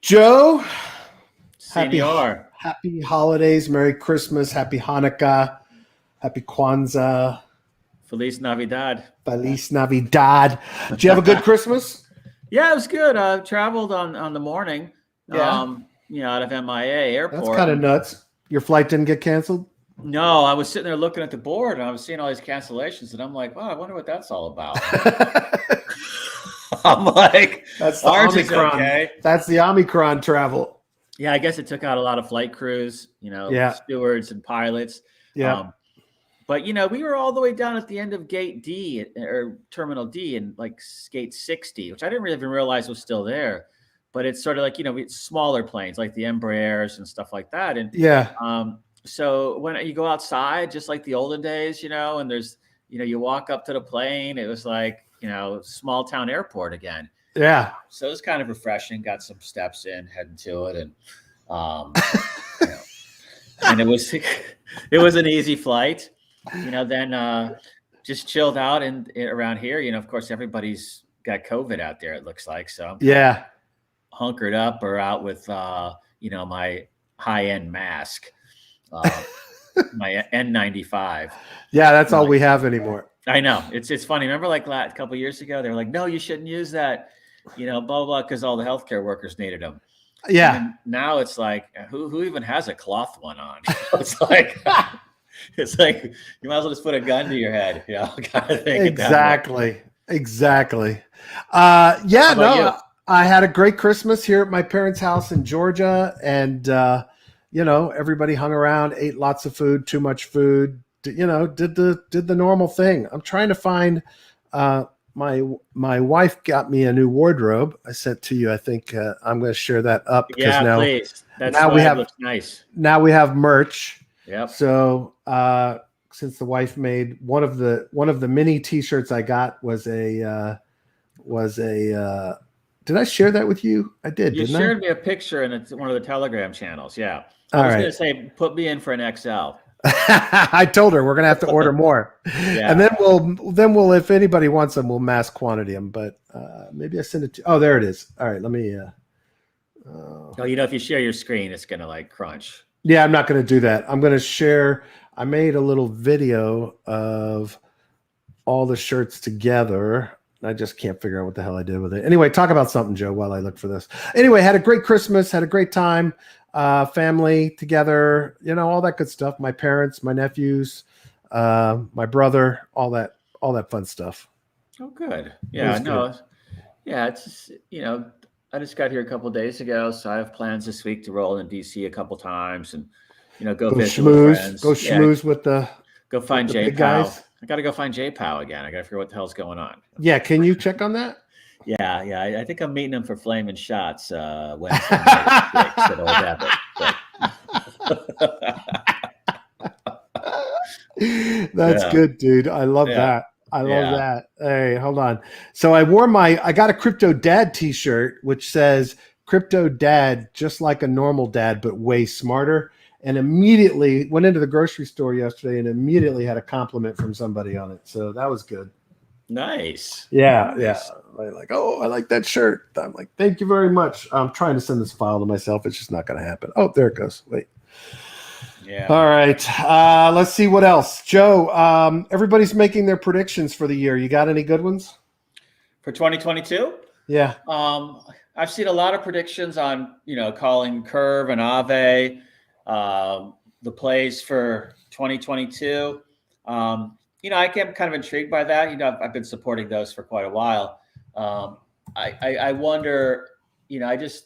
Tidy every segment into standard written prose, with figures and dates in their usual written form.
Joe, happy Senor. happy holidays, Merry Christmas, Happy Hanukkah, Happy Kwanzaa, Feliz Navidad. Feliz Navidad. Did you have a good Christmas? Yeah, it was good. I traveled on the morning, Yeah, out of MIA that's airport. kind of nuts. Your flight didn't get canceled? No, I was sitting there looking at the board and I was seeing all these cancellations, and I'm like, wow, I wonder what that's all about. I'm like, That's the ours is Omicron. okay. That's the Omicron travel. Yeah, I guess it took out a lot of flight crews, Yeah, stewards and pilots. yeah. But we were all the way down at the end of Gate D or Terminal D and like Gate 60, which I didn't really even realize was still there. But it's sort of like it's smaller planes like the Embraers and stuff like that. And Yeah. so when you go outside, just like the olden days, and there's you walk up to the plane, it was like small town airport again. Yeah. So it was kind of refreshing. Got some steps in, heading to it, and and it was an easy flight. Then just chilled out and around here. Of course, everybody's got COVID out there. It looks like so. Yeah. Hunkered up or out with my high-end mask, my N95. Yeah, that's all we have anymore. I know it's funny. Remember, like a couple of years ago, they were like, "No, you shouldn't use that," blah blah, because all the healthcare workers needed them. Yeah. And now it's like, who even has a cloth one on? It's like you might as well just put a gun to your head, kind of thing. Exactly. Yeah, no, you? I had a great Christmas here at my parents' house in Georgia, and everybody hung around, ate lots of food, too much food, did the normal thing. I'm trying to find my wife got me a new wardrobe. I sent to you. I think I'm going to share that up because please. Now we have looks nice. Now we have merch. Yep. So since the wife made one of the mini T-shirts I got was a did I share that with you? I did. You didn't shared me a picture and it's one of the Telegram channels. Yeah. I was going to say, put me in for an XL. I told her we're going to have to order more. Yeah. And then we'll, if anybody wants them, we'll mass quantity them. But maybe I send it to. Oh, there it is. All right. Let me. If you share your screen, it's going to like crunch. Yeah, I'm not going to do that. I'm going to share. I made a little video of all the shirts together. I just can't figure out what the hell I did with it. Anyway, talk about something, Joe, while I look for this. Anyway, had a great Christmas, had a great time, family together, all that good stuff. My parents, my nephews, my brother, all that fun stuff. Oh, good. Yeah, no. Good. Yeah, it's just, I just got here a couple of days ago, so I have plans this week to roll in DC a couple times and, go visit with friends. Go schmooze with the go find with Jay the Powell. guys. I got to go find Jay Powell again. I got to figure what the hell's going on. Yeah, can you check on that? Yeah. I think I'm meeting him for flaming shots Wednesday night at Old Abbott. That's good, dude. I love that. I love that. Hey, hold on. So I got a Crypto Dad t-shirt, which says Crypto Dad, just like a normal dad, but way smarter. And immediately went into the grocery store yesterday and immediately had a compliment from somebody on it. So that was good. Nice. Yeah. Like, oh, I like that shirt. I'm like, thank you very much. I'm trying to send this file to myself. It's just not going to happen. Oh, there it goes. Wait. Yeah. All right. Let's see what else. Joe, everybody's making their predictions for the year. You got any good ones? For 2022? Yeah. I've seen a lot of predictions on, calling Curve and Aave. The plays for 2022. I am kind of intrigued by that. I've been supporting those for quite a while. I wonder, I guess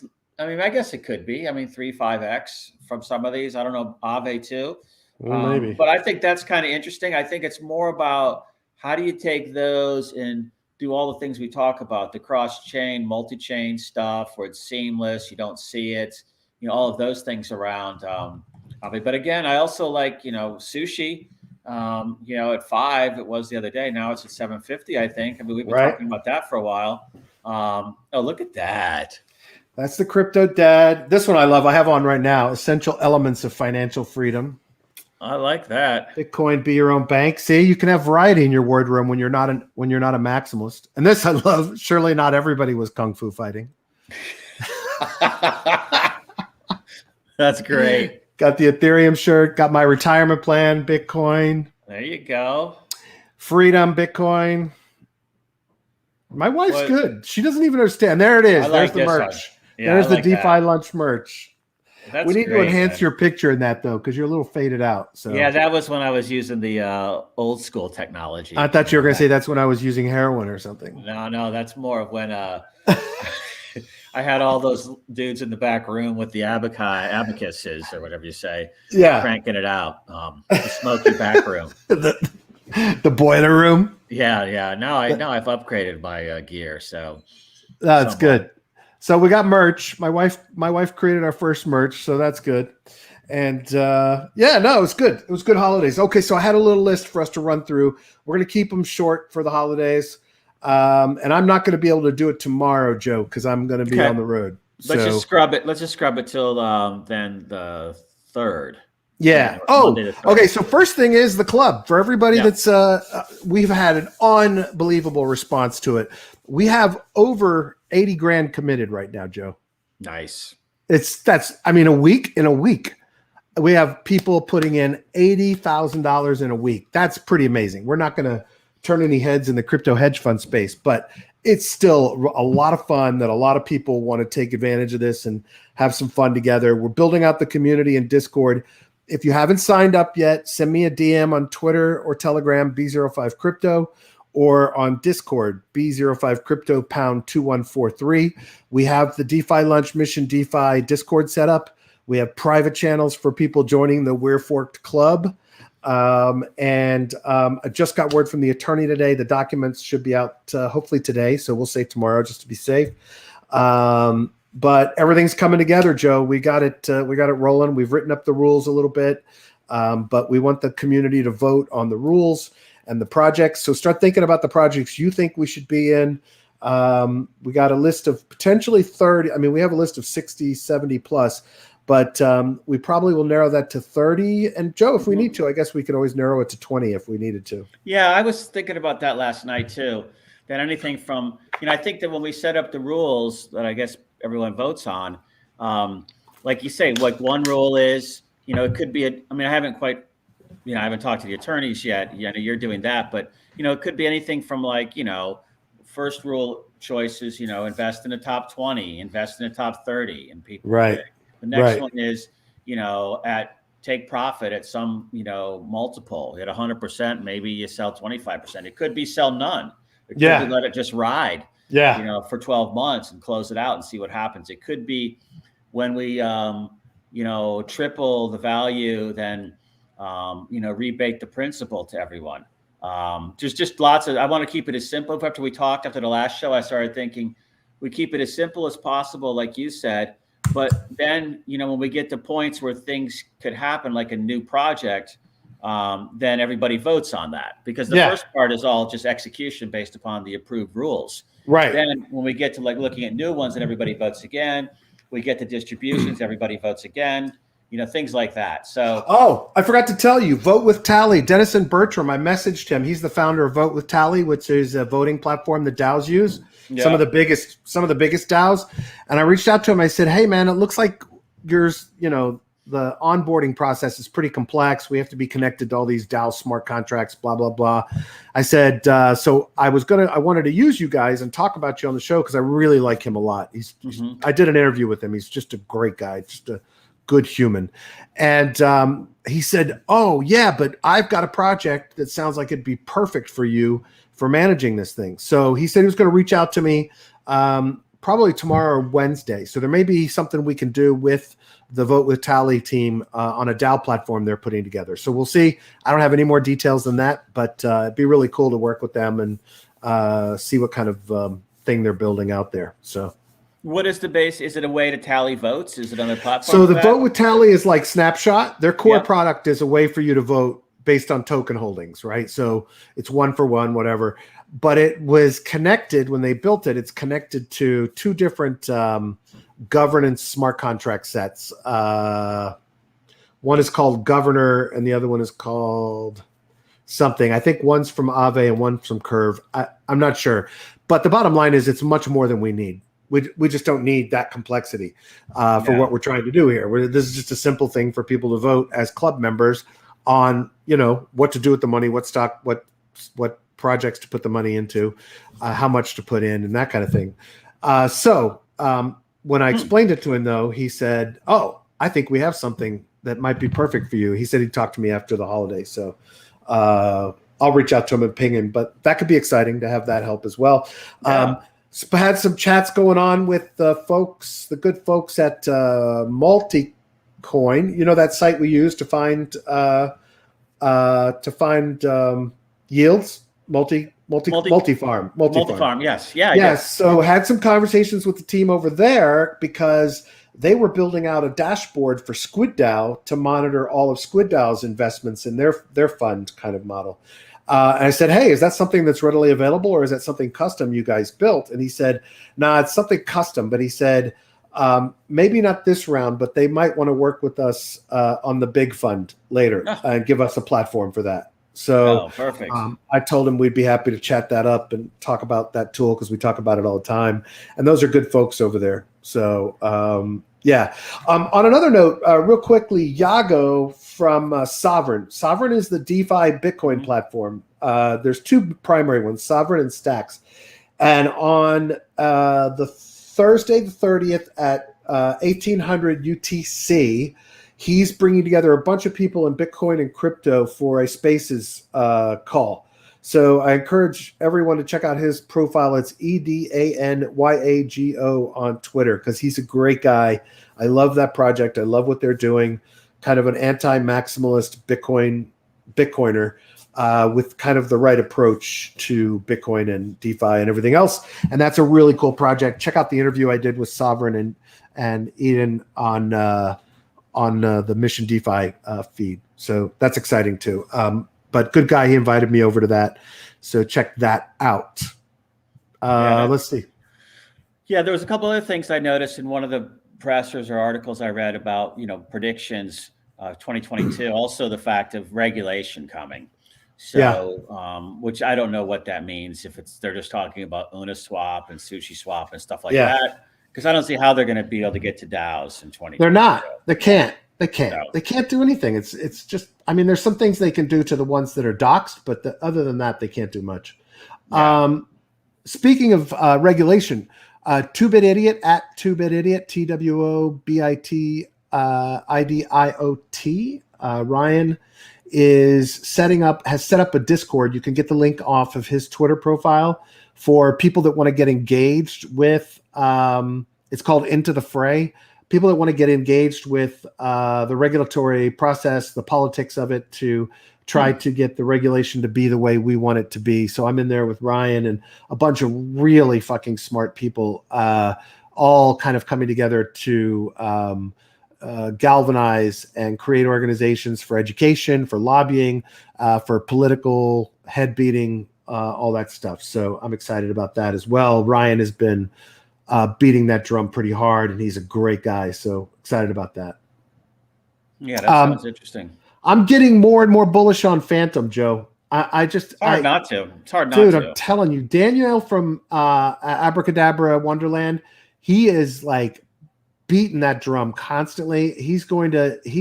it could be. 3-5x from some of these. I don't know, Aave too. Maybe. But I think that's kind of interesting. I think it's more about how do you take those and do all the things we talk about, the cross-chain, multi-chain stuff where it's seamless, you don't see it. All of those things around. But again, I also like, sushi, at 5, it was the other day. Now it's at 750, I think. We've been talking about that for a while. Oh, look at that. That's the Crypto Dad. This one I love. I have on right now. Essential elements of financial freedom. I like that. Bitcoin, be your own bank. See, you can have variety in your wardroom when you're not a maximalist. And this I love. Surely not everybody was kung fu fighting. That's great. Got the Ethereum shirt. Got my retirement plan, Bitcoin. There you go. Freedom, Bitcoin. My wife's good. She doesn't even understand. There it is. There's the merch. Yeah, there's the DeFi lunch merch. That's we need great, to enhance your picture in that, though, because you're a little faded out. So yeah, that was when I was using the old school technology. I thought you were going to say that's when I was using heroin or something. No, that's more of when I had all those dudes in the back room with the abacuses or whatever you say. Yeah. Cranking it out. The smoky back room. the boiler room. Yeah. Now I've upgraded my gear. So that's good. So we got merch. My wife created our first merch. So that's good. And it was good. It was good holidays. Okay. So I had a little list for us to run through. We're going to keep them short for the holidays. And I'm not going to be able to do it tomorrow, Joe, because I'm going to be on the road. Let's just scrub it. Let's just scrub it till then the 3rd. Yeah. Okay. So first thing is the club. For everybody that's we've had an unbelievable response to it. We have over 80 grand committed right now, Joe. Nice. In a week. We have people putting in $80,000 in a week. That's pretty amazing. We're not going to turn any heads in the crypto hedge fund space, but it's still a lot of fun that a lot of people want to take advantage of this and have some fun together. We're building out the community in Discord. If you haven't signed up yet, send me a DM on Twitter or Telegram, B05Crypto, or on Discord, B05Crypto #2143. We have the DeFi Lunch Mission DeFi Discord set up. We have private channels for people joining the We're Forked Club. I just got word from the attorney today. The documents should be out hopefully today. So we'll say tomorrow just to be safe. But everything's coming together, Joe. We got it rolling. We've written up the rules a little bit. But we want the community to vote on the rules and the projects. So start thinking about the projects you think we should be in. We got a list of potentially 30. I mean, we have a list of 60, 70 plus. But we probably will narrow that to 30. And Joe, if we need to, I guess we could always narrow it to 20 if we needed to. Yeah, I was thinking about that last night too. That anything from, I think that when we set up the rules that I guess everyone votes on, like you say, like one rule is, it could be I haven't quite, I haven't talked to the attorneys yet. You're doing that, but it could be anything from like, first rule choices, invest in the top 20, invest in the top 30, and people. Right. The next one is, take profit at some, multiple at 100%. Maybe you sell 25%. It could be sell none. It could be let it just ride. For 12 months and close it out and see what happens. It could be when we, triple the value, then, rebate the principal to everyone. Just lots of. I want to keep it as simple. After we talked after the last show, I started thinking we keep it as simple as possible, like you said. But then, when we get to points where things could happen, like a new project, then everybody votes on that, because the first part is all just execution based upon the approved rules. Right. Then when we get to like looking at new ones, and everybody votes again, we get to distributions, everybody votes again, things like that. So, I forgot to tell you, Vote with Tally. Denison Bertram, I messaged him. He's the founder of Vote with Tally, which is a voting platform that DAOs use. Yeah. Some of the biggest DAOs. And I reached out to him. I said, hey man, it looks like yours, the onboarding process is pretty complex. We have to be connected to all these DAO smart contracts, blah, blah, blah. I said, so I wanted to use you guys and talk about you on the show, because I really like him a lot. I did an interview with him. He's just a great guy, just a good human. And he said, oh yeah, but I've got a project that sounds like it'd be perfect for you for managing this thing. So he said he was going to reach out to me probably tomorrow or Wednesday. So there may be something we can do with the Vote with Tally team on a DAO platform they're putting together. So we'll see. I don't have any more details than that, but it'd be really cool to work with them and see what kind of thing they're building out there. So what is the base? Is it a way to tally votes? Is it on their platform? So the Vote with Tally is like Snapshot. Their core product is a way for you to vote based on token holdings, right? So it's 1 for 1, whatever. But it was connected when they built it. It's connected to 2 different governance smart contract sets. One is called Governor, and the other one is called something. I think one's from Aave and one's from Curve. I'm not sure. But the bottom line is it's much more than we need. we just don't need that complexity for what we're trying to do here. This is just a simple thing for people to vote as club members on, what to do with the money, what stock, what projects to put the money into, how much to put in, and that kind of thing. So when I explained it to him, though, he said, "Oh, I think we have something that might be perfect for you." He said he'd talk to me after the holiday. So I'll reach out to him and ping him, but that could be exciting to have that help as well. Yeah. Had some chats going on with the good folks at Multicoin. That site we use to find yields. Multifarm. Yes. Yeah. Yes. So had some conversations with the team over there because they were building out a dashboard for SquidDAO to monitor all of SquidDAO's investments in their fund kind of model. And I said, "Hey, is that something that's readily available, or is that something custom you guys built?" And he said, "Nah, it's something custom." But he said, "Maybe not this round, but they might want to work with us on the big fund later and give us a platform for that." So perfect. I told him we'd be happy to chat that up and talk about that tool because we talk about it all the time. And those are good folks over there. So, yeah. On another note, real quickly, Yago from Sovereign. Sovereign is the DeFi Bitcoin platform. There's two primary ones, Sovereign and Stacks. And on the Thursday, the 30th at 1800 UTC, he's bringing together a bunch of people in Bitcoin and crypto for a Spaces call. So I encourage everyone to check out his profile. It's EDANYAGO on Twitter because he's a great guy. I love that project. I love what they're doing. Kind of an anti-maximalist Bitcoiner with kind of the right approach to Bitcoin and DeFi and everything else. And that's a really cool project. Check out the interview I did with Sovereign and Eden on the Mission DeFi feed. So that's exciting too. But good guy, he invited me over to that. So check that out. Let's see. Yeah, there was a couple other things I noticed in one of the pressers or articles I read about, predictions 2022. Also the fact of regulation coming. So, which I don't know what that means. If they're just talking about Uniswap and SushiSwap and stuff like that. Because I don't see how they're going to be able to get to DAOs in 2020. They're not. They can't. They No. can't do anything. It's just. I mean, there's some things they can do to the ones that are doxed, but other than that, they can't do much. Yeah. Speaking of regulation, 2-Bit Idiot at 2-Bit Idiot, TWOBIT IDIOT. Ryan has set up a Discord. You can get the link off of his Twitter profile for people that want to get engaged with. It's called Into the Fray. People that want to get engaged with the regulatory process, the politics of it, to try to get the regulation to be the way we want it to be. So I'm in there with Ryan and a bunch of really fucking smart people, all kind of coming together to galvanize and create organizations for education, for lobbying, for political head beating, all that stuff. So I'm excited about that as well. Ryan has been beating that drum pretty hard, and he's a great guy. So excited about that. Yeah, that sounds interesting. I'm getting more and more bullish on Phantom, Joe. It's hard not to. It's hard not to. Dude, I'm telling you, Daniel from Abracadabra Wonderland, he is like beating that drum constantly. He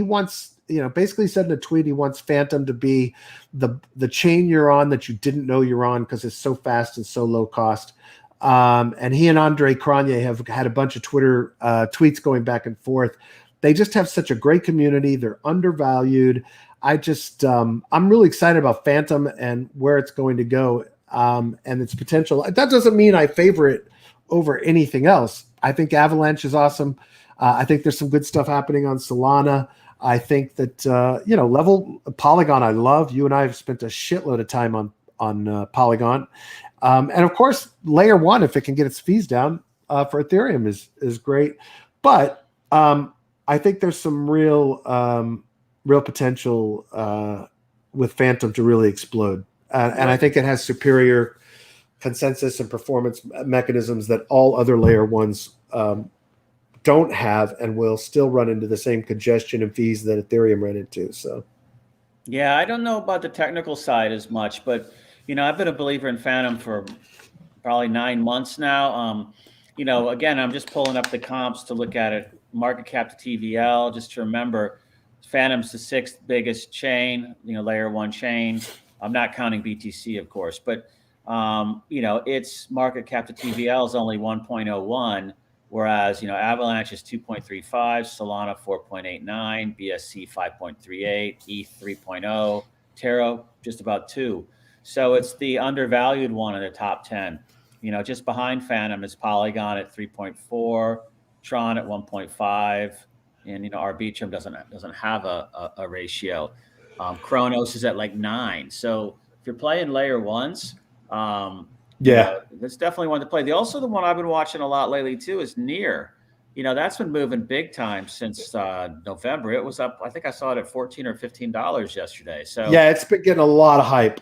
wants, basically said in a tweet, he wants Phantom to be the chain you're on that you didn't know you're on because it's so fast and so low cost. And he and Andre Cronje have had a bunch of Twitter tweets going back and forth. They just have such a great community. They're undervalued. I'm really excited about Phantom and where it's going to go and its potential. That doesn't mean I favor it over anything else. I think Avalanche is awesome. I think there's some good stuff happening on Solana. I think that, level Polygon, I love. You and I have spent a shitload of time on Polygon. And of course, layer one, if it can get its fees down for Ethereum is great. But I think there's some real potential with Phantom to really explode. And I think it has superior consensus and performance mechanisms that all other layer ones don't have, and will still run into the same congestion and fees that Ethereum ran into. So, yeah, I don't know about the technical side as much, but I've been a believer in Phantom for probably 9 months now. again, I'm just pulling up the comps to look at it, market cap to TVL, just to remember, Phantom's the 6th biggest chain, layer 1 chain. I'm not counting BTC, of course, but its market cap to TVL is only 1.01, whereas Avalanche is 2.35, Solana 4.89, BSC 5.38, ETH 3.0, Taro just about 2. So it's the undervalued one in the top 10. Just behind Phantom is Polygon at 3.4, Tron at 1.5, and Arbitrum doesn't have a ratio. Chronos is at like 9. So if you're playing layer ones, that's definitely one to play. The one I've been watching a lot lately too is Near. That's been moving big time since November. It was up, I think I saw it at $14 or $15 yesterday. So yeah, it's been getting a lot of hype.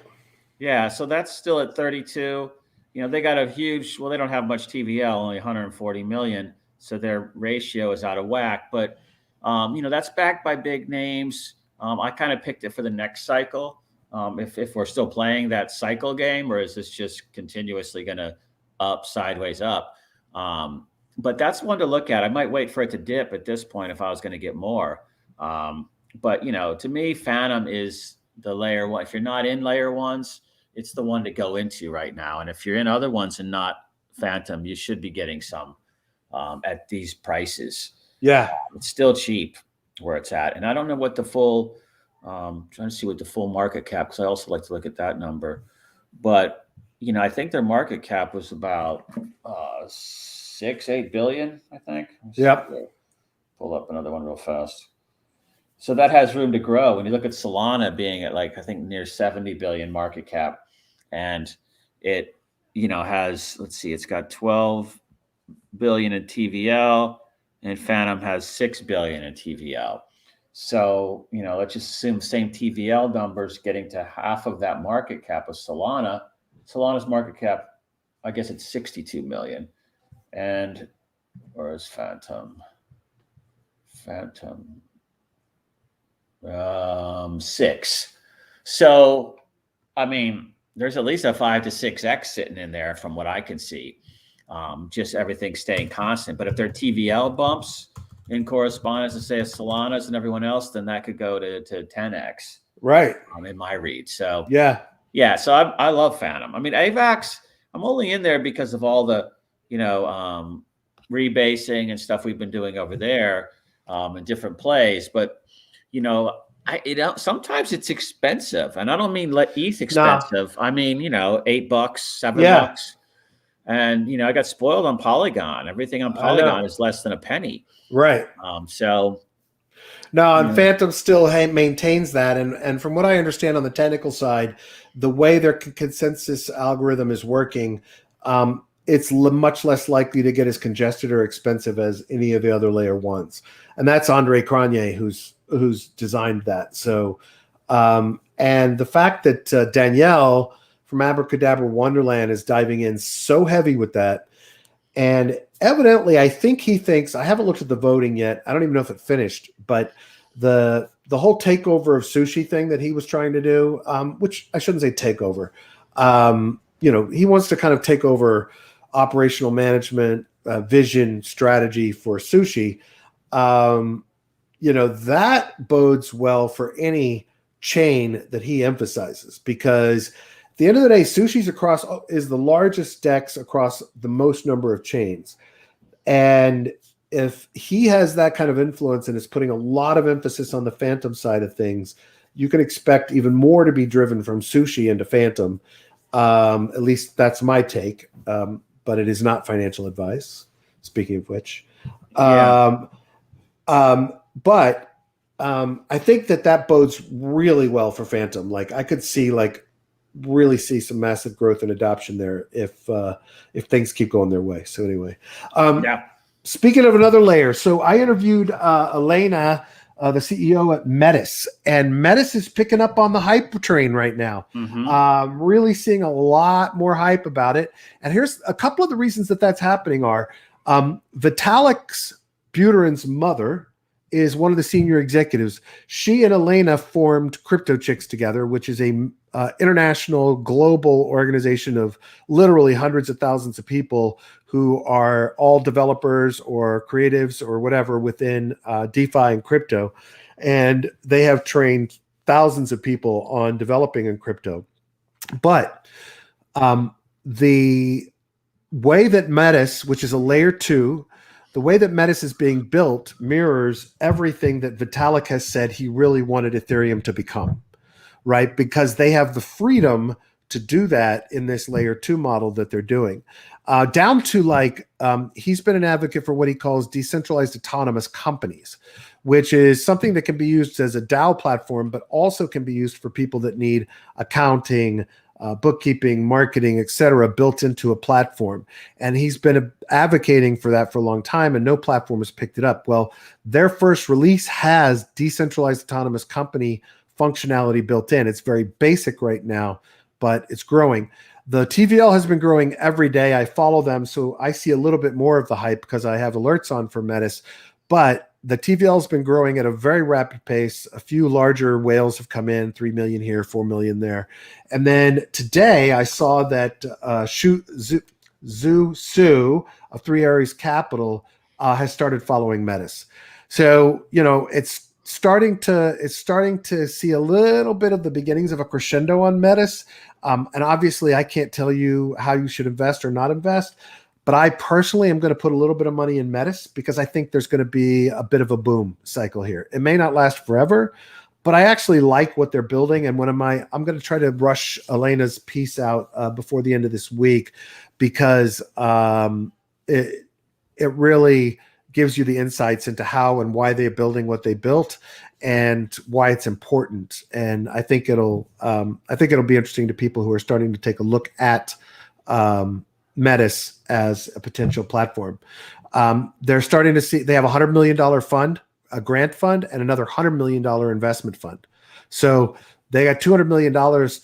Yeah, so that's still at 32. They got a huge, well, they don't have much TVL, only 140 million. So their ratio is out of whack. But, that's backed by big names. I kind of picked it for the next cycle. If we're still playing that cycle game, or is this just continuously going to up, sideways up? But that's one to look at. I might wait for it to dip at this point if I was going to get more. But, to me, Phantom is the layer one. If you're not in layer ones, it's the one to go into right now. And if you're in other ones and not Phantom, you should be getting some at these prices. Yeah. It's still cheap where it's at. And I don't know what the full, trying to see what the full market cap, because I also like to look at that number. But, I think their market cap was about 6-8 billion, I think. Yep. Pull up another one real fast. So that has room to grow. When you look at Solana being at I think near 70 billion market cap, and it, has, let's see, it's got 12 billion in TVL, and Phantom has 6 billion in TVL. So, let's just assume same TVL numbers getting to half of that market cap of Solana. Solana's market cap, I guess it's 62 million. And where is Phantom? 6. So, there's at least a 5 to 6x sitting in there from what I can see. Just everything staying constant. But if there are TVL bumps in correspondence to say Solana's and everyone else, then that could go to 10x. Right. In my read. So yeah. So I love Phantom. AVAX, I'm only in there because of all the rebasing and stuff we've been doing over there in different plays. But sometimes it's expensive, and I don't mean ETH expensive. No. I mean, $8, $7. And, I got spoiled on Polygon. Everything on Polygon is less than a penny. Right. And Phantom still maintains that. And from what I understand on the technical side, the way their consensus algorithm is working, it's much less likely to get as congested or expensive as any of the other layer ones. And that's Andre Cronje, who's designed that. So, and the fact that Danielle from Abracadabra Wonderland is diving in so heavy with that, and evidently, I think he thinks, I haven't looked at the voting yet. I don't even know if it finished, but the whole takeover of sushi thing that he was trying to do, which I shouldn't say takeover. He wants to kind of take over operational management, vision, strategy for sushi. That bodes well for any chain that he emphasizes, because at the end of the day, Sushi's is the largest DEX across the most number of chains. And if he has that kind of influence and is putting a lot of emphasis on the Phantom side of things, you can expect even more to be driven from Sushi into Phantom. At least that's my take. But it is not financial advice, speaking of which. But I think that bodes really well for Phantom. I could see really see some massive growth and adoption there if things keep going their way. So anyway, speaking of another layer, so I interviewed Elena, the CEO at Metis, and Metis is picking up on the hype train right now. Mm-hmm. Really seeing a lot more hype about it. And here's a couple of the reasons that's happening are Vitalik Buterin's mother is one of the senior executives. She and Elena formed Crypto Chicks together, which is a international global organization of literally hundreds of thousands of people who are all developers or creatives or whatever within DeFi and crypto. And they have trained thousands of people on developing in crypto. But the way that Metis, which is a layer 2, the way that Metis is being built mirrors everything that Vitalik has said he really wanted Ethereum to become, right? Because they have the freedom to do that in this layer 2 model that they're doing. Down to like, he's been an advocate for what he calls decentralized autonomous companies, which is something that can be used as a DAO platform, but also can be used for people that need accounting, bookkeeping, marketing, et cetera, built into a platform. And he's been advocating for that for a long time, and no platform has picked it up. Well, their first release has decentralized autonomous company functionality built in. It's very basic right now, but it's growing. The TVL has been growing every day. I follow them, so I see a little bit more of the hype because I have alerts on for Metis. But the TVL has been growing at a very rapid pace. A few larger whales have come in, 3 million here, 4 million there. And then today I saw that Zhu Su of Three Aries Capital has started following Metis. So, it's starting to see a little bit of the beginnings of a crescendo on Metis. And obviously I can't tell you how you should invest or not invest, but I personally am going to put a little bit of money in Metis because I think there's going to be a bit of a boom cycle here. It may not last forever, but I actually like what they're building. And I'm going to try to rush Elena's piece out before the end of this week because it really gives you the insights into how and why they're building what they built and why it's important. And I think it'll be interesting to people who are starting to take a look at Metis as a potential platform. They're starting to see they have a $100 million fund, a grant fund, and another $100 million investment fund. So they got $200 million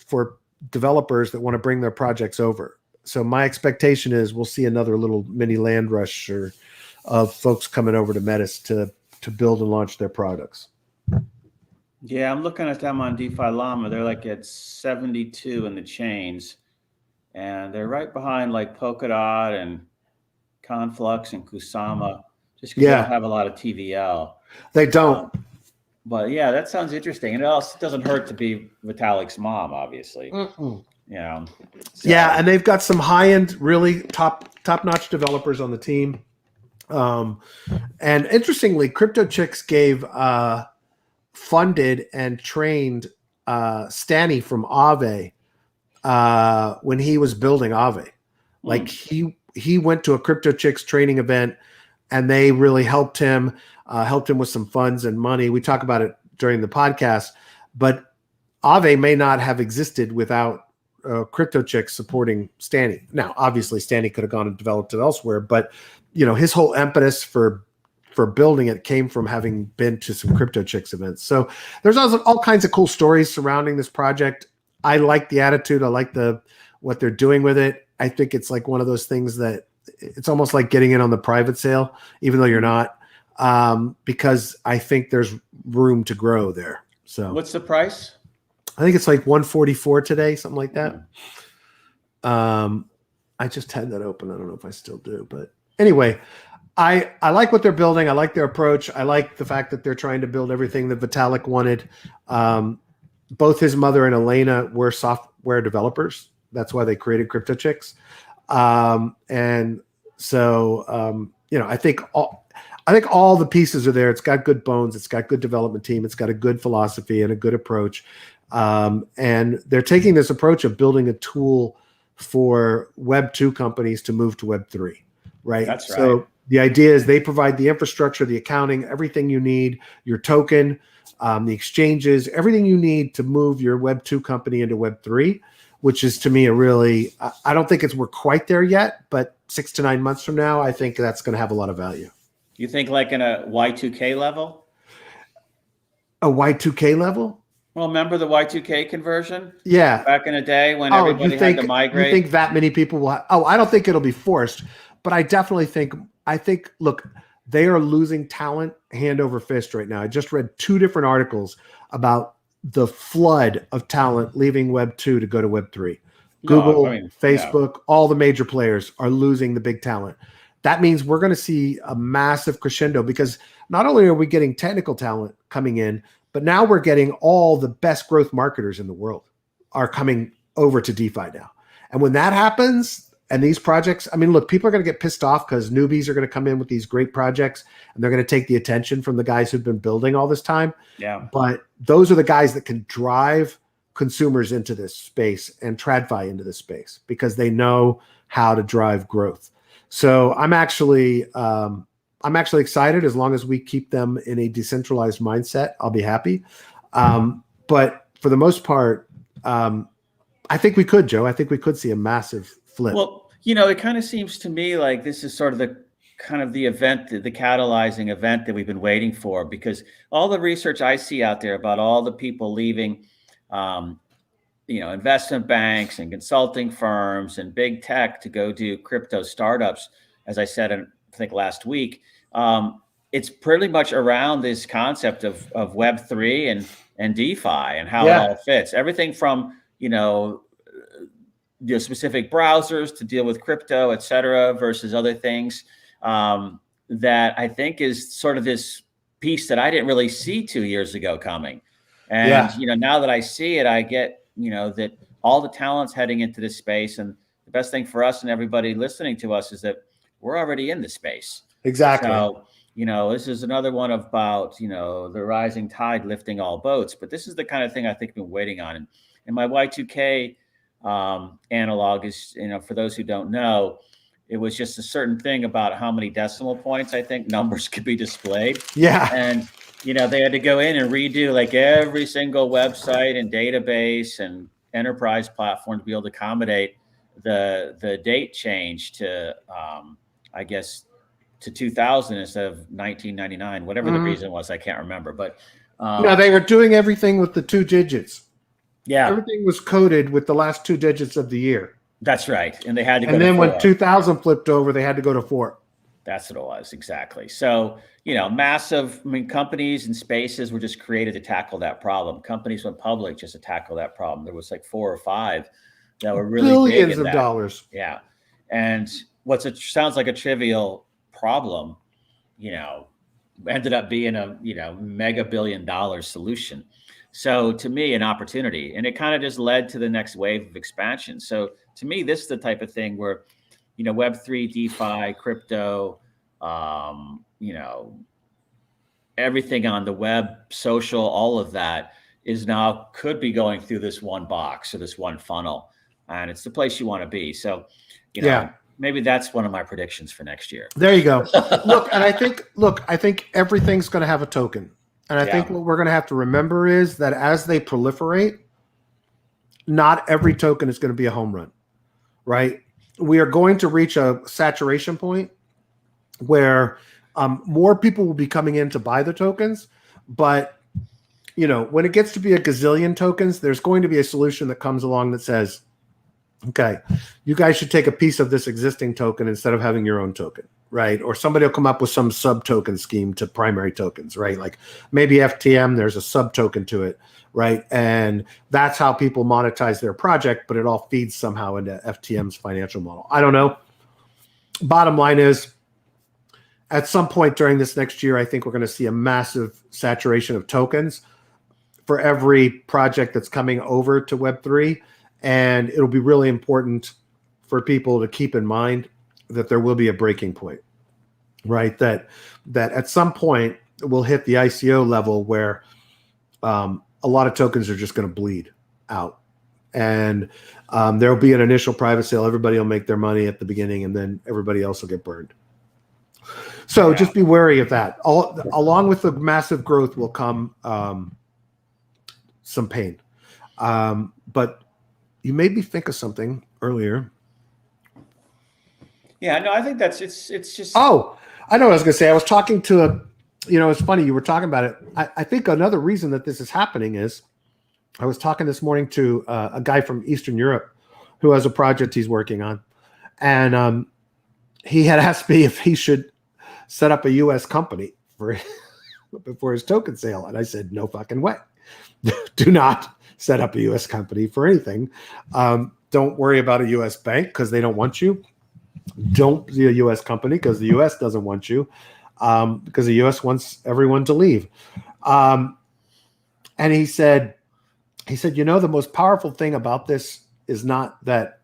for developers that want to bring their projects over. So my expectation is we'll see another little mini land rush of folks coming over to Metis to build and launch their products. Yeah, I'm looking at them on DeFi Llama. They're like at 72 in the chains. And they're right behind like Polkadot and Conflux and Kusama, just because they don't have a lot of TVL. They don't. But yeah, that sounds interesting. And it also doesn't hurt to be Vitalik's mom, obviously. So. Yeah, and they've got some high-end, really top-notch developers on the team. And interestingly, Crypto Chicks gave funded and trained Stanny from Aave when he was building Aave. Like he went to a Crypto Chicks training event and they really helped him with some funds and money. We talk about it during the podcast, but Aave may not have existed without Crypto Chicks supporting Stanny. Now, obviously Stanny could have gone and developed it elsewhere, but his whole impetus for building it came from having been to some Crypto Chicks events. So there's also all kinds of cool stories surrounding this project. I like the attitude. I like what they're doing with it. I think it's like one of those things that it's almost like getting in on the private sale, even though you're not, because I think there's room to grow there. So what's the price? I think it's like 144 today, something like that. I just had that open. I don't know if I still do, but anyway, I like what they're building. I like their approach. I like the fact that they're trying to build everything that Vitalik wanted. Both his mother and Elena were software developers. That's why they created Crypto Chicks. And so, I think all the pieces are there. It's got good bones. It's got good development team. It's got a good philosophy and a good approach. And they're taking this approach of building a tool for Web 2 companies to move to Web 3, right? That's right. So the idea is they provide the infrastructure, the accounting, everything you need, your token, the exchanges, everything you need to move your Web 2 company into Web 3, which is to me I don't think we're quite there yet, but 6 to 9 months from now, I think that's going to have a lot of value. You think like in a Y2K level? A Y2K level? Well, remember the Y2K conversion? Yeah. Back in the day when everybody had to migrate? You think that many people will I don't think it'll be forced, but I definitely think, look, they are losing talent hand over fist right now. I just read 2 different articles about the flood of talent leaving Web 2 to go to Web 3. No, Google, I mean, Facebook, all the major players are losing the big talent. That means we're going to see a massive crescendo, because not only are we getting technical talent coming in, but now we're getting all the best growth marketers in the world are coming over to DeFi now. And when that happens, and these projects, I mean, look, people are going to get pissed off because newbies are going to come in with these great projects and they're going to take the attention from the guys who've been building all this time. Yeah. But those are the guys that can drive consumers into this space and TradFi into this space, because they know how to drive growth. So I'm actually excited. As long as we keep them in a decentralized mindset, I'll be happy. But for the most part, I think we could, Joe. I think we could see a massive flip. Well, it kind of seems to me like this is sort of the event, the catalyzing event that we've been waiting for, because all the research I see out there about all the people leaving, investment banks and consulting firms and big tech to go do crypto startups, as I said, I think last week, it's pretty much around this concept of Web3 and DeFi and how it all fits. Everything from, specific browsers to deal with crypto, et cetera, versus other things, that I think is sort of this piece that I didn't really see 2 years ago coming. And, now that I see it, I get, that all the talent's heading into this space. And the best thing for us and everybody listening to us is that we're already in the space. Exactly. So, this is another one about, the rising tide lifting all boats. But this is the kind of thing I think we've been waiting on. And my Y2K analog is, for those who don't know, it was just a certain thing about how many decimal points I think numbers could be displayed. Yeah. And, they had to go in and redo like every single website and database and enterprise platform to be able to accommodate the date change to, I guess, to 2000 instead of 1999, whatever the reason was. I can't remember. But they were doing everything with the 2 digits. Yeah. Everything was coded with the last 2 digits of the year. That's right. And they had to go to 4. And then when 2000 flipped over, they had to go to 4. That's what it was. Exactly. So, massive, companies and spaces were just created to tackle that problem. Companies went public just to tackle that problem. There was like 4 or 5 that were really billions big in of that. dollars. Yeah. And sounds like a trivial problem, ended up being a, mega $1 billion solution. So to me, an opportunity, and it kind of just led to the next wave of expansion. So to me, this is the type of thing where, Web3, DeFi, crypto, everything on the web, social, all of that is now could be going through this one box or this one funnel, and it's the place you want to be. So, maybe that's one of my predictions for next year. There you go. I think everything's going to have a token. And I think what we're going to have to remember is that as they proliferate, not every token is going to be a home run, right? We are going to reach a saturation point where more people will be coming in to buy the tokens. But, when it gets to be a gazillion tokens, there's going to be a solution that comes along that says, okay, you guys should take a piece of this existing token instead of having your own token, right? Or somebody will come up with some sub-token scheme to primary tokens, right? Like maybe FTM, there's a sub-token to it, right? And that's how people monetize their project, but it all feeds somehow into FTM's financial model. I don't know. Bottom line is, at some point during this next year, I think we're going to see a massive saturation of tokens for every project that's coming over to Web3. And it'll be really important for people to keep in mind that there will be a breaking point, right? That at some point we'll hit the ICO level where a lot of tokens are just going to bleed out. And there'll be an initial private sale. Everybody will make their money at the beginning, and then everybody else will get burned. So just be wary of that. Along with the massive growth will come some pain. But you made me think of something earlier. Yeah, no, I think it's just. Oh, I know what I was going to say. I was talking to it's funny you were talking about it. I think another reason that this is happening is I was talking this morning to a guy from Eastern Europe who has a project he's working on. And he had asked me if he should set up a U.S. company for before his token sale. And I said, no fucking way. Do not set up a U.S. company for anything. Don't worry about a U.S. bank because they don't want you. Don't be a U.S. company because the U.S. doesn't want you, because the U.S. wants everyone to leave. And he said, the most powerful thing about this is not that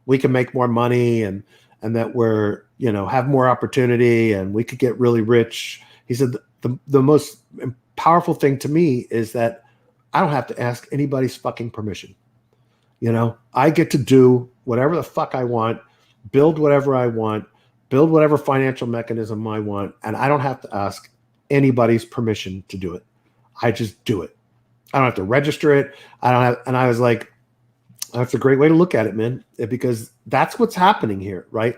we can make more money and that we're, have more opportunity and we could get really rich. He said the most powerful thing to me is that I don't have to ask anybody's fucking permission. I get to do whatever the fuck I want, build whatever I want, build whatever financial mechanism I want, and I don't have to ask anybody's permission to do it. I just do it. I don't have to register it. And I was like, that's a great way to look at it, man, because that's what's happening here, right?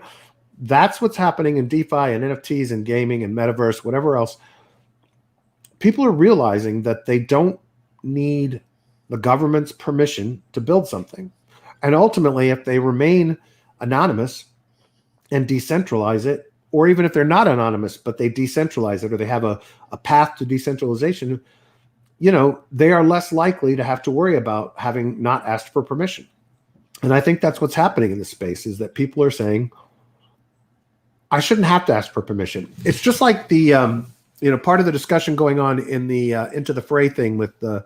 That's what's happening in DeFi and NFTs and gaming and metaverse, whatever else. People are realizing that they don't need the government's permission to build something. And ultimately, if they remain anonymous and decentralize it, or even if they're not anonymous, but they decentralize it, or they have a path to decentralization, they are less likely to have to worry about having not asked for permission. And I think that's what's happening in this space, is that people are saying, I shouldn't have to ask for permission. It's just like the, part of the discussion going on in the Into the Fray thing with the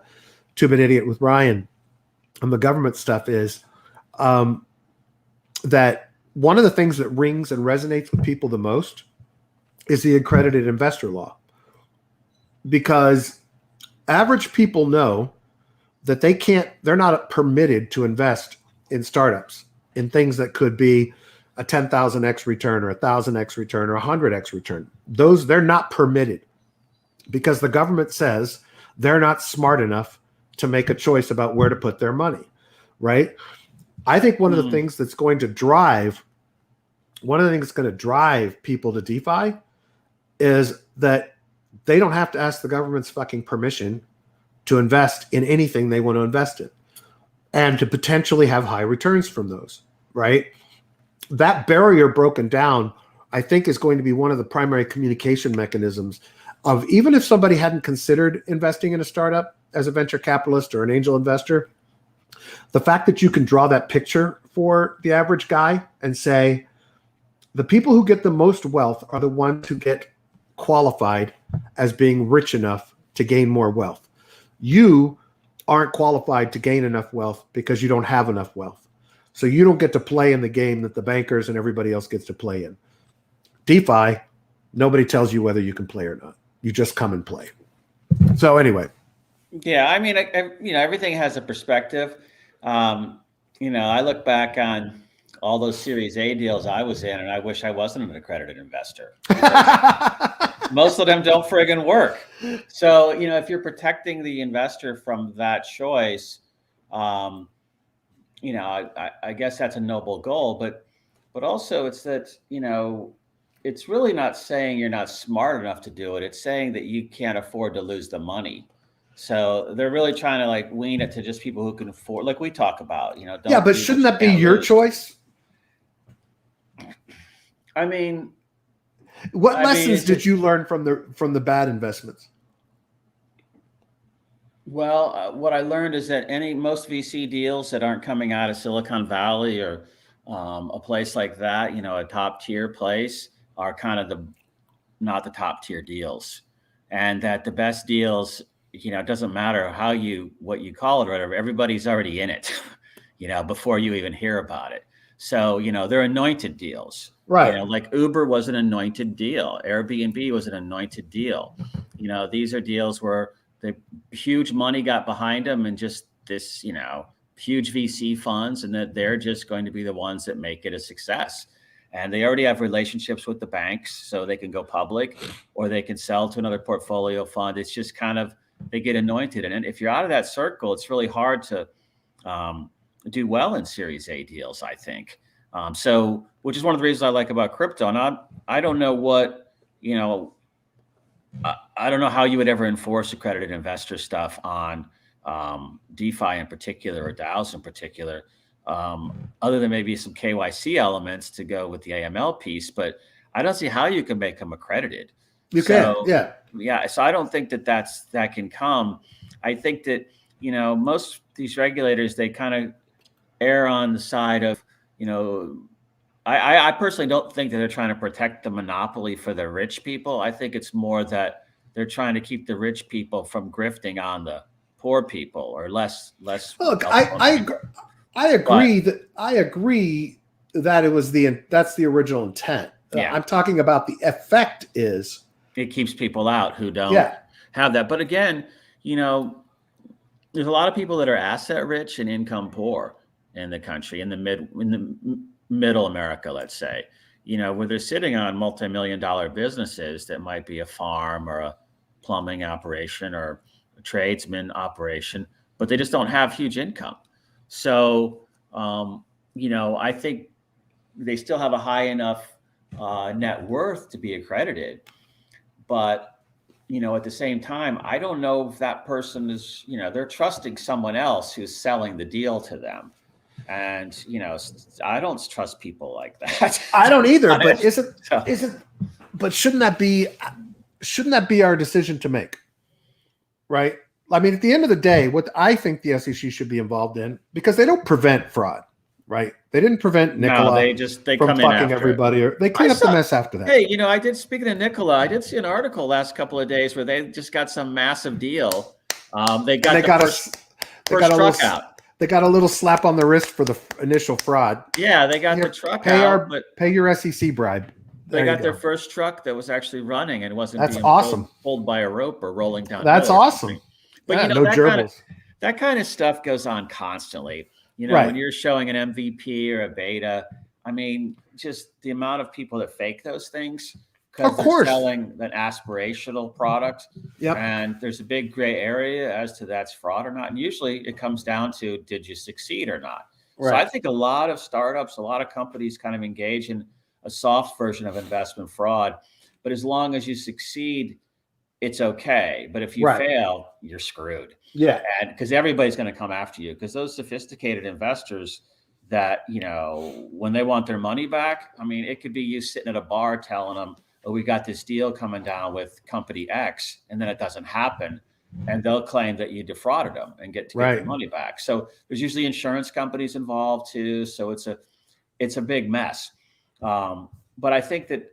2-Bit Idiot with Ryan and the government stuff is that one of the things that rings and resonates with people the most is the accredited investor law. Because average people know that they're not permitted to invest in startups, in things that could be a 10,000x return or a 1,000x return or 100x return. They're not permitted because the government says they're not smart enough to make a choice about where to put their money, right? I think one of the things that's going to drive people to DeFi is that they don't have to ask the government's fucking permission to invest in anything they want to invest in and to potentially have high returns from those, right? That barrier broken down, I think, is going to be one of the primary communication mechanisms of, even if somebody hadn't considered investing in a startup as a venture capitalist or an angel investor, the fact that you can draw that picture for the average guy and say, the people who get the most wealth are the ones who get qualified as being rich enough to gain more wealth. You aren't qualified to gain enough wealth because you don't have enough wealth. So you don't get to play in the game that the bankers and everybody else gets to play in. DeFi, nobody tells you whether you can play or not. You just come and play. So anyway. Yeah, I mean, everything has a perspective. I look back on all those Series A deals I was in, and I wish I wasn't an accredited investor. Most of them don't friggin' work. So, if you're protecting the investor from that choice, I guess that's a noble goal, but also it's that, it's really not saying you're not smart enough to do it. It's saying that you can't afford to lose the money. So they're really trying to wean it to just people who can afford, like we talk about, don't but shouldn't that be your choice? I mean, what lessons did you learn from the bad investments? Well, what I learned is that most VC deals that aren't coming out of Silicon Valley or a place like that, a top tier place, are kind of not the top tier deals, and that the best deals, it doesn't matter what you call it or whatever, everybody's already in it, before you even hear about it. So, they're anointed deals, right? Like Uber was an anointed deal. Airbnb was an anointed deal. These are deals where the huge money got behind them and just this, huge VC funds, and that they're just going to be the ones that make it a success. And they already have relationships with the banks, so they can go public or they can sell to another portfolio fund. It's just kind of, they get anointed. And if you're out of that circle, it's really hard to do well in Series A deals, I think. So, which is one of the reasons I like about crypto. And I don't know what, I don't know how you would ever enforce accredited investor stuff on DeFi in particular, or DAOs in particular, other than maybe some KYC elements to go with the AML piece. But I don't see how you can make them accredited. You can, yeah. Yeah, so I don't think that can come. I think that, most of these regulators, they kind of err on the side of, I personally don't think that they're trying to protect the monopoly for the rich people. I think it's more that they're trying to keep the rich people from grifting on the poor people, or less. Look, I agree that it was that's the original intent. Yeah. I'm talking about the effect is it keeps people out who don't have that. But again, there's a lot of people that are asset rich and income poor in the country, in the middle America, let's say, where they're sitting on multi-million-dollar businesses that might be a farm or a plumbing operation or a tradesman operation, but they just don't have huge income. So, I think they still have a high enough net worth to be accredited. But, at the same time, I don't know if that person is, they're trusting someone else who's selling the deal to them. And, I don't trust people like that. I don't either, but shouldn't that be our decision to make? Right? I mean, at the end of the day, what I think the SEC should be involved in, because they don't prevent fraud, right? They didn't prevent Nikola they from come in fucking after everybody, or they clean up the mess after that. Hey, speaking of Nikola, I did see an article last couple of days where they just got some massive deal. They got the first truck out. They got a little slap on the wrist for the initial fraud. Yeah, they got the truck out. Pay your SEC bribe. They got their first truck that was actually running and wasn't being pulled by a rope or rolling down. That's awesome. But no gerbils. That kind of stuff goes on constantly. When you're showing an MVP or a beta, I mean, just the amount of people that fake those things because they're selling an aspirational product. Yep. And there's a big gray area as to that's fraud or not. And usually it comes down to, did you succeed or not? Right. So I think a lot of startups, a lot of companies kind of engage in a soft version of investment fraud. But as long as you succeed, it's okay. But if you fail, you're screwed. Yeah. And because everybody's going to come after you, because those sophisticated investors that, when they want their money back, I mean, it could be you sitting at a bar telling them, oh, we got this deal coming down with company X, and then it doesn't happen. And they'll claim that you defrauded them and get their money back. So there's usually insurance companies involved too. So it's a big mess. But I think that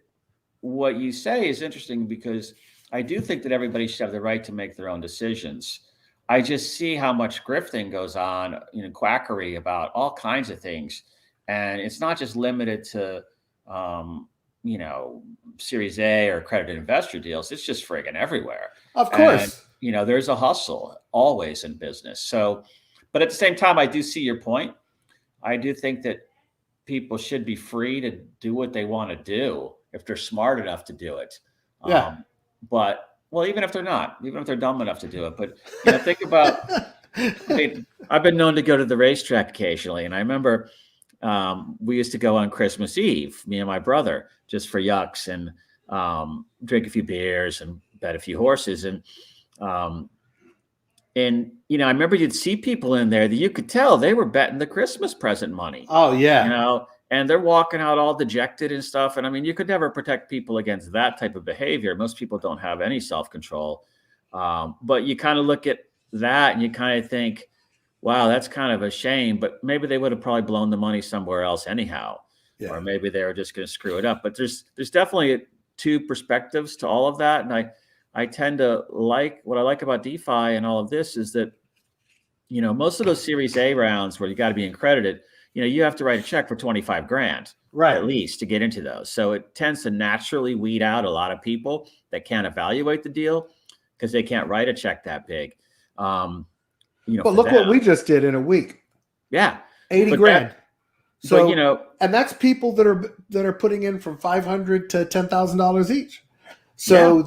what you say is interesting, because I do think that everybody should have the right to make their own decisions. I just see how much grifting goes on, quackery about all kinds of things. And it's not just limited to, Series A or accredited investor deals. It's just friggin' everywhere. Of course. And, there's a hustle always in business. So, but at the same time, I do see your point. I do think that people should be free to do what they want to do if they're smart enough to do it. Yeah. Even if they're not, even if they're dumb enough to do it. But think about, I've been known to go to the racetrack occasionally. And I remember we used to go on Christmas Eve, me and my brother, just for yucks, and drink a few beers and bet a few horses. And I remember you'd see people in there that you could tell they were betting the Christmas present money. Oh, yeah. And they're walking out all dejected and stuff. And I mean, you could never protect people against that type of behavior. Most people don't have any self-control. But you kind of look at that and you kind of think, wow, that's kind of a shame. But maybe they would have probably blown the money somewhere else anyhow. Yeah. Or maybe they were just going to screw it up. But there's definitely two perspectives to all of that. And I tend to what I like about DeFi and all of this is that, most of those Series A rounds where you got to be accredited, you have to write a check for 25 grand, at least, to get into those. So it tends to naturally weed out a lot of people that can't evaluate the deal because they can't write a check that big. But look what we just did in a week. Yeah. 80 grand. And that's people that are putting in from $500 to $10,000 each. So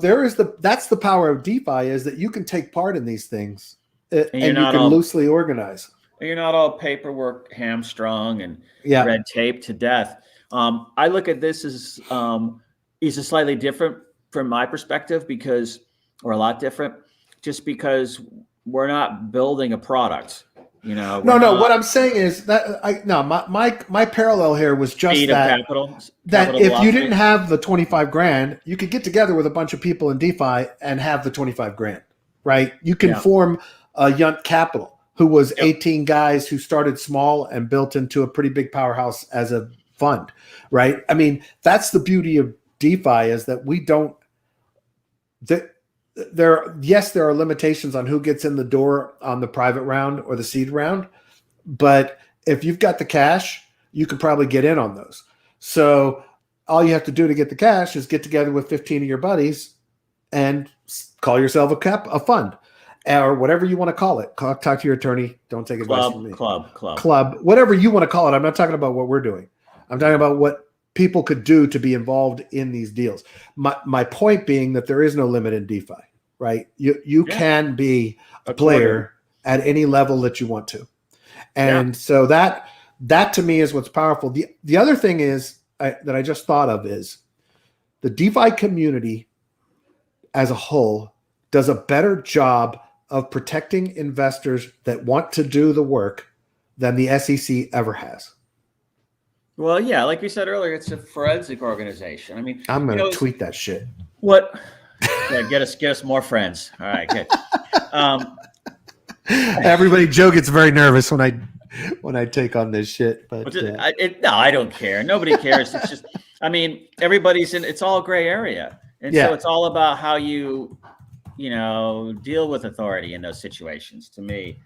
that's the power of DeFi, is that you can take part in these things and you can loosely organize. You're not all paperwork hamstrung and red tape to death. I look at this as is a slightly different from my perspective, or a lot different, just because we're not building a product. What I'm saying is that my parallel here was just that capital if you didn't have the 25 grand, you could get together with a bunch of people in DeFi and have the 25 grand, right? You can form Yunt Capital, who was Yep. 18 guys who started small and built into a pretty big powerhouse as a fund, right? I mean, that's the beauty of DeFi, is that we don't, yes, there are limitations on who gets in the door on the private round or the seed round, but if you've got the cash, you could probably get in on those. So all you have to do to get the cash is get together with 15 of your buddies and call yourself a fund, or whatever you want to call it. Talk to your attorney. Don't take advice from me. Club, whatever you want to call it. I'm not talking about what we're doing. I'm talking about what people could do to be involved in these deals. My point being that there is no limit in DeFi, right? You can be a player at any level that you want to. And so that to me is what's powerful. The other thing is that I just thought of is the DeFi community as a whole does a better job of protecting investors that want to do the work than the SEC ever has. Well, yeah, like we said earlier, it's a forensic organization. I mean, I'm going to tweet that shit. What? Yeah, get us more friends. All right, good. Everybody, Joe gets very nervous when I take on this shit. But no, I don't care. Nobody cares. It's just, I mean, everybody's in. It's all gray area, and so it's all about how you deal with authority in those situations. To me,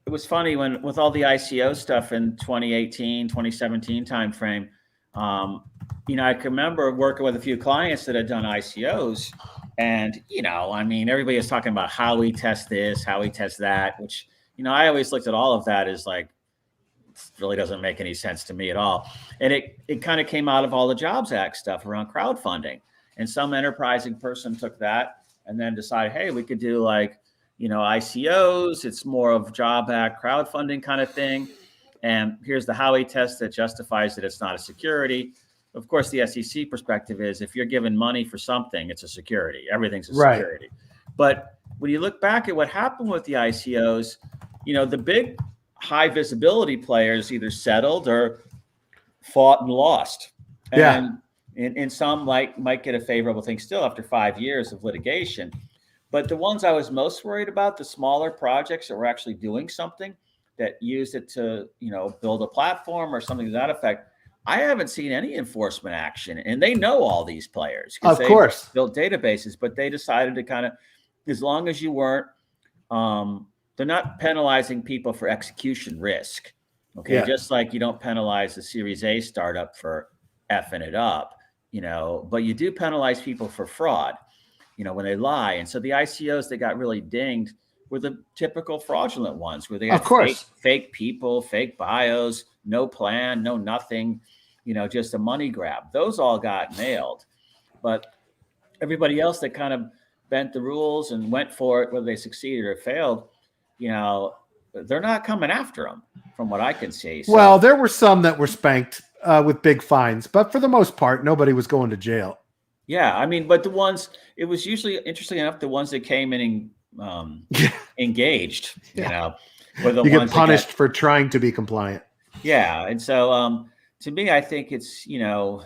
it was funny with all the ICO stuff in 2018, 2017 timeframe. I can remember working with a few clients that had done ICOs, and I mean, everybody was talking about how we test this, how we test that, which I always looked at all of that as like, it really doesn't make any sense to me at all. And it kind of came out of all the Jobs Act stuff around crowdfunding, and some enterprising person took that and then decided, hey, we could do like ICOs. It's more of Job Act crowdfunding kind of thing. And here's the Howey test that justifies that it's not a security. Of course, the SEC perspective is if you're giving money for something, it's a security. Everything's a security. But when you look back at what happened with the ICOs, the big high visibility players either settled or fought and lost. And some might get a favorable thing still after 5 years of litigation. But the ones I was most worried about, the smaller projects that were actually doing something, that used it to, build a platform or something to that effect, I haven't seen any enforcement action. And they know all these players. Of course. Built databases, but they decided to kind of, as long as you weren't, they're not penalizing people for execution risk. Okay. Yeah. Just like you don't penalize the Series A startup for effing it up, but you do penalize people for fraud. When they lie. And so the ICOs that got really dinged were the typical fraudulent ones where they had fake people, fake bios, no plan, no nothing, just a money grab. Those all got nailed. But everybody else that kind of bent the rules and went for it, whether they succeeded or failed, they're not coming after them from what I can see. So, well, there were some that were spanked with big fines, but for the most part, nobody was going to jail. Yeah, I mean, but the ones, it was usually, interesting enough, the ones that came in engaged, were the ones get punished for trying to be compliant. Yeah, and so to me, I think it's you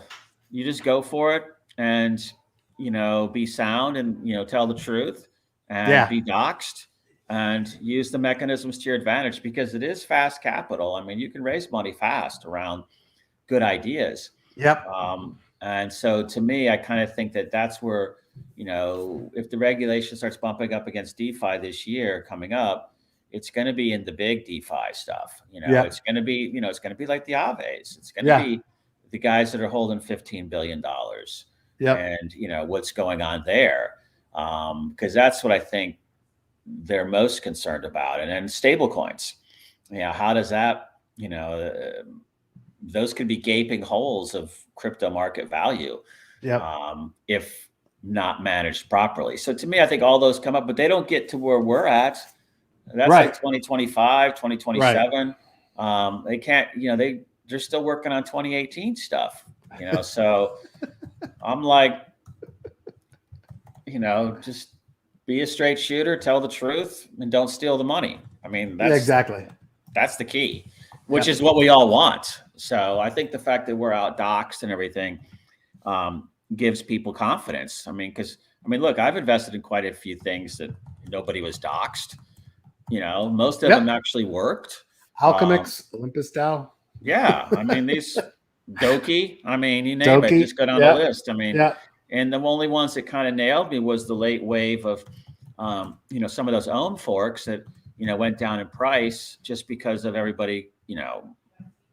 just go for it and be sound and tell the truth and be doxxed and use the mechanisms to your advantage, because it is fast capital. I mean, you can raise money fast around good ideas. Yep. And so to me, I kind of think that that's where, if the regulation starts bumping up against DeFi this year coming up, it's going to be in the big DeFi stuff. It's going to be, it's going to be like the Aves. It's going to be the guys that are holding $15 billion. And, what's going on there. Because that's what I think they're most concerned about. And then stable coins. How does that, those could be gaping holes of crypto market value if not managed properly. So to me, I think all those come up, but they don't get to where we're at. That's like 2025, 2027. They can't, they're still working on 2018 stuff, so I'm like, just be a straight shooter, tell the truth, and don't steal the money. I mean, that's the key, which is what we all want. So I think the fact that we're out doxxed and everything gives people confidence. I mean, look, I've invested in quite a few things that, nobody was doxxed. Most of them actually worked. Alchemix, Olympus Dow. Yeah. I mean, these Doki, I mean, you name it, just go down the list. I mean, and the only ones that kind of nailed me was the late wave of, some of those own forks that, went down in price just because of everybody,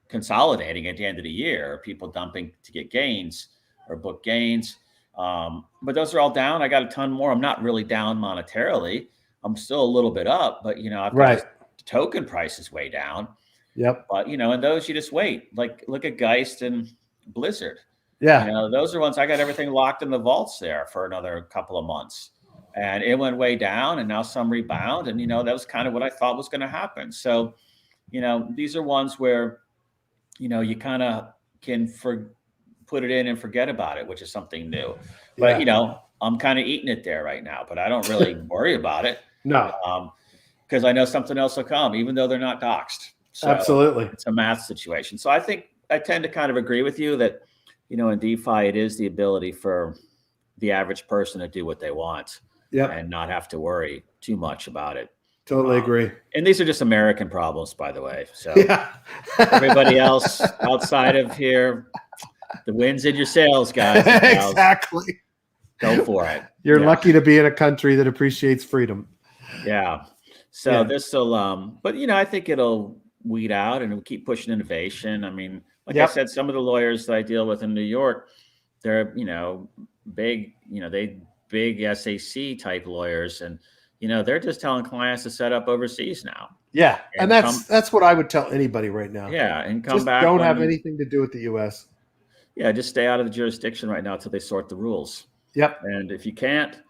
consolidating at the end of the year, people dumping to get gains or book gains. But those are all down. I got a ton more. I'm not really down monetarily. I'm still a little bit up, but I've got the token price is way down. Yep. But and those you just wait. Like look at Geist and Blizzard. Yeah. Those are ones I got everything locked in the vaults there for another couple of months. And it went way down and now some rebound. And that was kind of what I thought was going to happen. So, these are ones where you kind of can put it in and forget about it, which is something new. But, I'm kind of eating it there right now, but I don't really worry about it. No. Because I know something else will come, even though they're not doxxed. So absolutely. It's a math situation. So I think I tend to kind of agree with you that, in DeFi, it is the ability for the average person to do what they want and not have to worry too much about it. Totally agree. And these are just American problems, by the way. So everybody else outside of here, the wind's in your sails, guys. Exactly. Go for it. You're lucky to be in a country that appreciates freedom. Yeah. So this will, but I think it'll weed out and it'll keep pushing innovation. I mean, like I said, some of the lawyers that I deal with in New York, they're, big, big SAC type lawyers, and they're just telling clients to set up overseas now. Yeah, and that's what I would tell anybody right now. Yeah, and come just back. Don't have anything to do with the U.S. Yeah, just stay out of the jurisdiction right now until they sort the rules. Yep. And if you can't,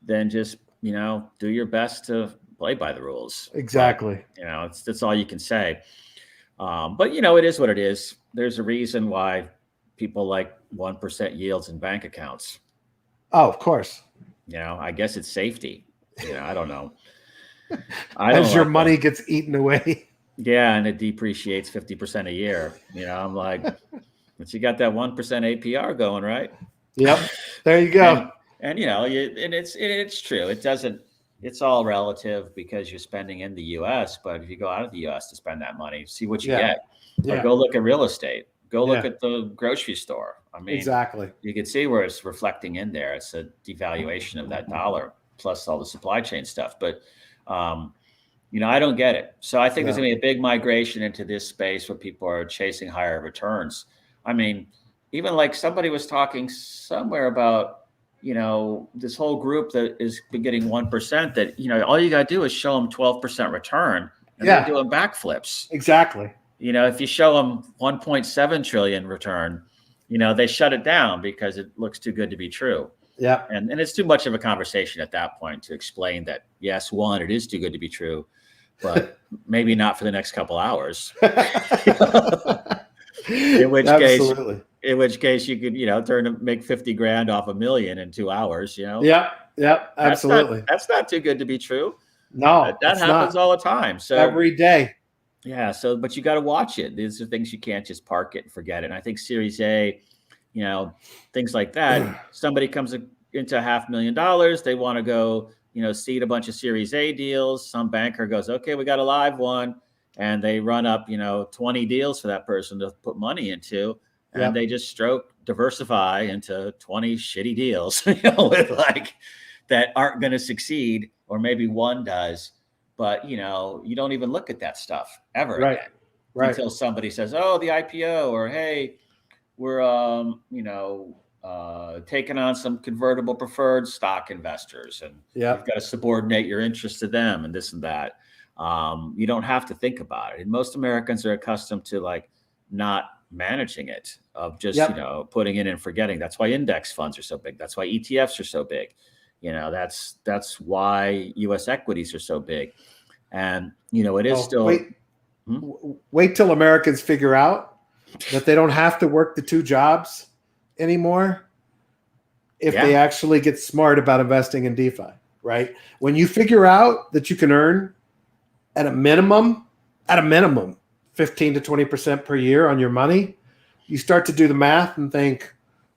then just do your best to play by the rules. Exactly. But, that's all you can say. But it is what it is. There's a reason why people like 1% yields in bank accounts. Oh, of course. I guess it's safety. I don't know. As your money gets eaten away. Yeah, and it depreciates 50% a year. I'm like, but you got that 1% APR going, right? Yep. There you go. And it's true. It doesn't. It's all relative because you're spending in the U.S. But if you go out of the U.S. to spend that money, see what you get. Or go look at real estate. Go look at the grocery store. I mean, exactly. You can see where it's reflecting in there. It's a devaluation of that dollar plus all the supply chain stuff. But, I don't get it. So I think there's going to be a big migration into this space where people are chasing higher returns. I mean, even like somebody was talking somewhere about, this whole group that is getting 1% that, all you got to do is show them 12% return and they're doing backflips. Exactly. If you show them 1.7 trillion return, they shut it down because it looks too good to be true. Yeah. And it's too much of a conversation at that point to explain that, yes, one, it is too good to be true, but maybe not for the next couple hours. In which case you could, make 50 grand off $1 million in 2 hours, Yeah. Absolutely. That's not too good to be true. No, that happens all the time. So every day. Yeah. So, but you got to watch it. These are things you can't just park it and forget it. And I think Series A, things like that. Somebody comes into $500,000. They want to go, seed a bunch of Series A deals. Some banker goes, okay, we got a live one. And they run up, 20 deals for that person to put money into. And they just diversify into 20 shitty deals, with that aren't going to succeed, or maybe one does. But, you don't even look at that stuff ever again until somebody says, oh, the IPO, or, hey, we're, taking on some convertible preferred stock investors, and you've got to subordinate your interest to them and this and that. You don't have to think about it. And most Americans are accustomed to not managing it, of just, putting in and forgetting. That's why index funds are so big. That's why ETFs are so big. That's why U.S. equities are so big. And, it is still. Wait till Americans figure out that they don't have to work the 2 jobs anymore if they actually get smart about investing in DeFi, right? When you figure out that you can earn at a minimum, 15 to 20% per year on your money, you start to do the math and think,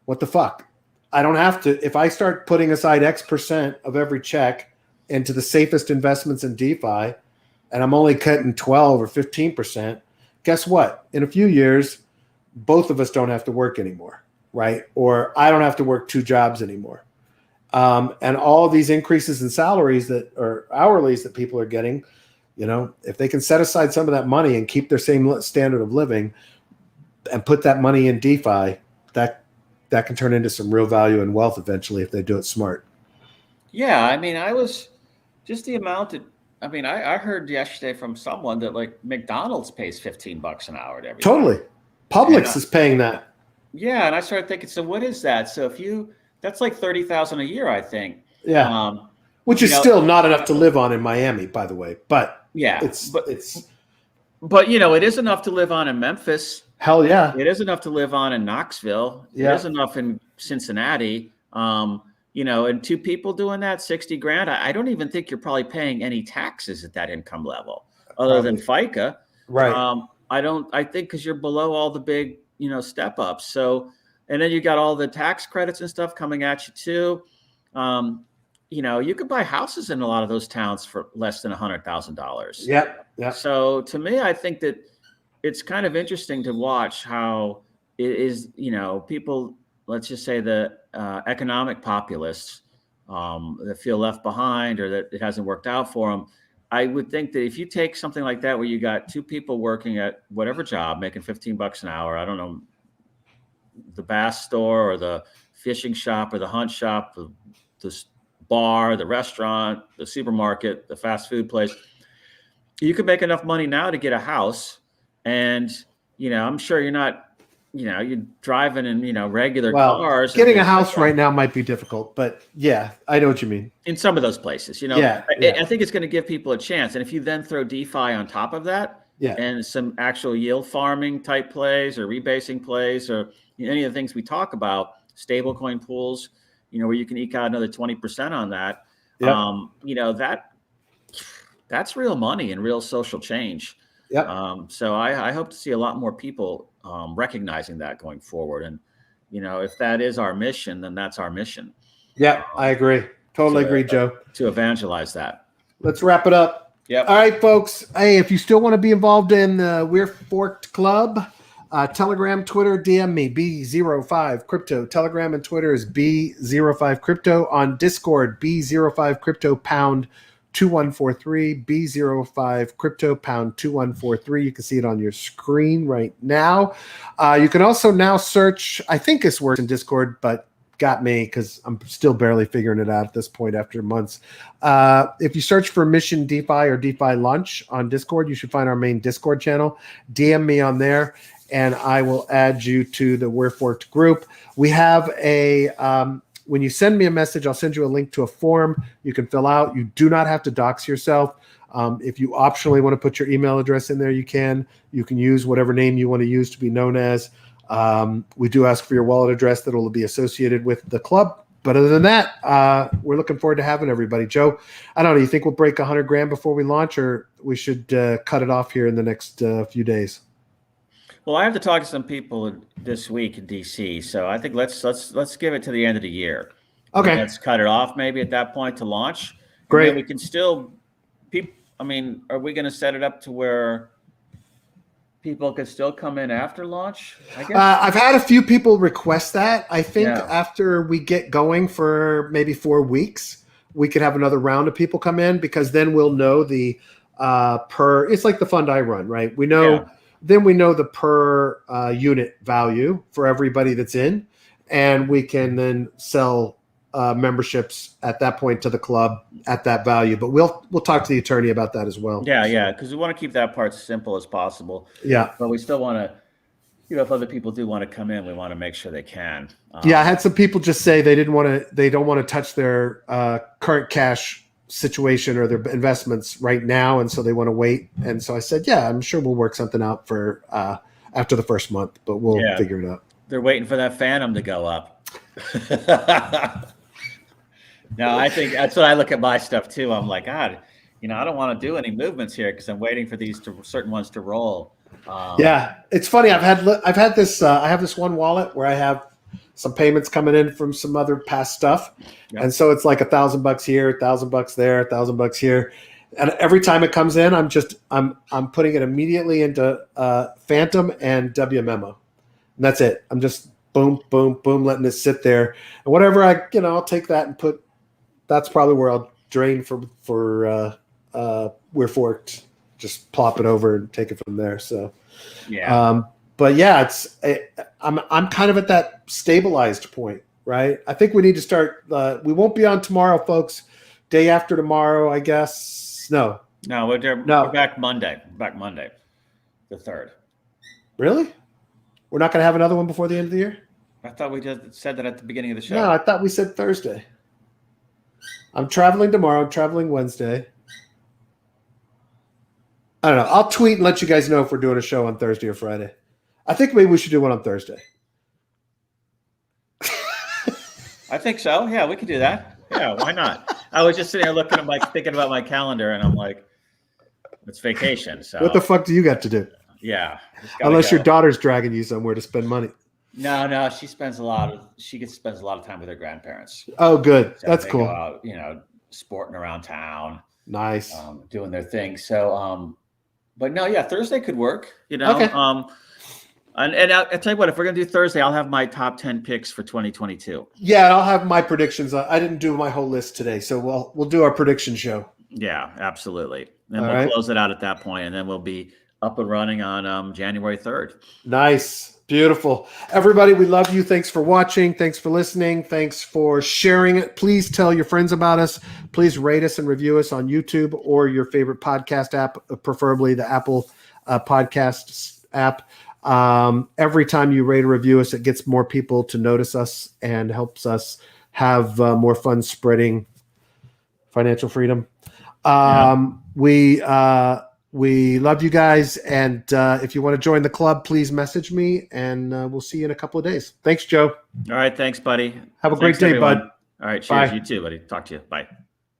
what the fuck? I don't have to. If I start putting aside X% of every check into the safest investments in DeFi, and I'm only cutting 12 or 15%, guess what? In a few years, both of us don't have to work anymore, right? Or I don't have to work 2 jobs anymore. And all these increases in salaries that or hourlies that people are getting, if they can set aside some of that money and keep their same standard of living and put that money in DeFi, that can turn into some real value and wealth eventually if they do it smart. Yeah, I mean, I was just the amount that I heard yesterday from someone that like McDonald's pays $15 an hour to everybody. Totally. Publix is paying that. Yeah, and I started thinking, so what is that? So that's like $30,000 a year, I think. Yeah. Which is still not enough to live on in Miami, by the way. But yeah, but it is enough to live on in Memphis. Hell yeah. It is enough to live on in Knoxville. Yeah. It is enough in Cincinnati. And 2 people doing that, 60 grand. I don't even think you're probably paying any taxes at that income level other than FICA. Right. I think because you're below all the big, step ups. So, and then you got all the tax credits and stuff coming at you too. You could buy houses in a lot of those towns for less than $100,000. Yeah. So to me, I think that it's kind of interesting to watch how it is, people, let's just say the economic populists that feel left behind or that it hasn't worked out for them. I would think that if you take something like that, where you got 2 people working at whatever job, making $15 an hour, I don't know, the bass store or the fishing shop or the hunt shop, the bar, the restaurant, the supermarket, the fast food place, you could make enough money now to get a house. And, I'm sure you're not, you're driving in, regular cars. Getting a house right now might be difficult, but yeah, I know what you mean. In some of those places, I think it's going to give people a chance. And if you then throw DeFi on top of that, and some actual yield farming type plays or rebasing plays or any of the things we talk about, stablecoin pools, where you can eke out another 20% on that, that's real money and real social change. So I hope to see a lot more people recognizing that going forward. And, if that is our mission, then that's our mission. Yeah, I agree. Totally agree, Joe. To evangelize that. Let's wrap it up. Yeah. All right, folks. Hey, if you still want to be involved in the We're Forked Club, Telegram, Twitter, DM me, B05 Crypto. Telegram and Twitter is B05 Crypto. On Discord, B05 Crypto pound 2143, B05 Crypto pound 2143. You can see it on your screen right now. You can also now search, I think this works in Discord, but got me because I'm still barely figuring it out at this point after months. If you search for Mission DeFi or DeFi Lunch on Discord, you should find our main Discord channel. DM me on there, and I will add you to the We're Forked group. We have when you send me a message, I'll send you a link to a form you can fill out. You do not have to dox yourself. If you optionally want to put your email address in there, you can. You can use whatever name you want to use to be known as. We do ask for your wallet address that will be associated with the club. But other than that, we're looking forward to having everybody. Joe, I don't know. You think we'll break 100 grand before we launch, or we should cut it off here in the next few days? Well, I have to talk to some people this week in DC, so I think let's give it to the end of the year. Okay, let's cut it off maybe at that point to launch. Great. We can still, are we going to set it up to where people could still come in after launch? I guess I've had a few people request that. I think after we get going for maybe 4 weeks, we could have another round of people come in, because then we'll know the it's like the fund I run, right? We know. Yeah. Then we know the per unit value for everybody that's in, and we can then sell memberships at that point to the club at that value. But we'll talk to the attorney about that as well. Yeah, because we want to keep that part as simple as possible. Yeah, but we still want to, if other people do want to come in, we want to make sure they can. I had some people just say they don't want to touch their current cash situation or their investments right now, and so they want to wait. And so I said, I'm sure we'll work something out for after the first month, but we'll figure it out. They're waiting for that Phantom to go up. No, I think that's what I look at my stuff too. I'm like, God, I don't want to do any movements here because I'm waiting for these certain ones to roll. It's funny. I've had this. I have this one wallet where I have some payments coming in from some other past stuff. Yep. And so it's like $1,000 here, $1,000 there, $1,000 here. And every time it comes in, I'm putting it immediately into Phantom and WMemo. And that's it. I'm just boom, boom, boom, letting it sit there. And whatever I'll take that and put, that's probably where I'll drain for We're Forked. Just plop it over and take it from there. So, yeah. But yeah, I'm kind of at that stabilized point, right? I think we need to start. We won't be on tomorrow, folks. Day after tomorrow, I guess. No, we're back Monday. The 3rd. Really? We're not going to have another one before the end of the year? I thought we just said that at the beginning of the show. No, I thought we said Thursday. I'm traveling tomorrow. I'm traveling Wednesday. I don't know. I'll tweet and let you guys know if we're doing a show on Thursday or Friday. I think maybe we should do one on Thursday. I think so. Yeah, we could do that. Yeah, why not? I was just sitting there looking at thinking about my calendar, and I'm like, it's vacation. So what the fuck do you got to do? Yeah. Unless your daughter's dragging you somewhere to spend money. No, she spends a lot of time with her grandparents. Oh, good. So that's they cool. Go out, sporting around town. Nice. Doing their thing. So, but no, yeah, Thursday could work. Okay. And I'll tell you what, if we're gonna do Thursday, I'll have my top 10 picks for 2022. Yeah, and I'll have my predictions. I didn't do my whole list today, so we'll do our prediction show. Yeah, absolutely. And we'll close it out at that point, and then we'll be up and running on January 3rd. Nice. Beautiful. Everybody, we love you. Thanks for watching. Thanks for listening. Thanks for sharing it. Please tell your friends about us. Please rate us and review us on YouTube or your favorite podcast app, preferably the Apple Podcasts app. Every time you rate or review us, it gets more people to notice us and helps us have more fun spreading financial freedom. We love you guys. And if you want to join the club, please message me, and we'll see you in a couple of days. Thanks, Joe. All right. Thanks, buddy. Have a great day, everyone. bud. All right. Cheers. Bye. You too, buddy. Talk to you. Bye.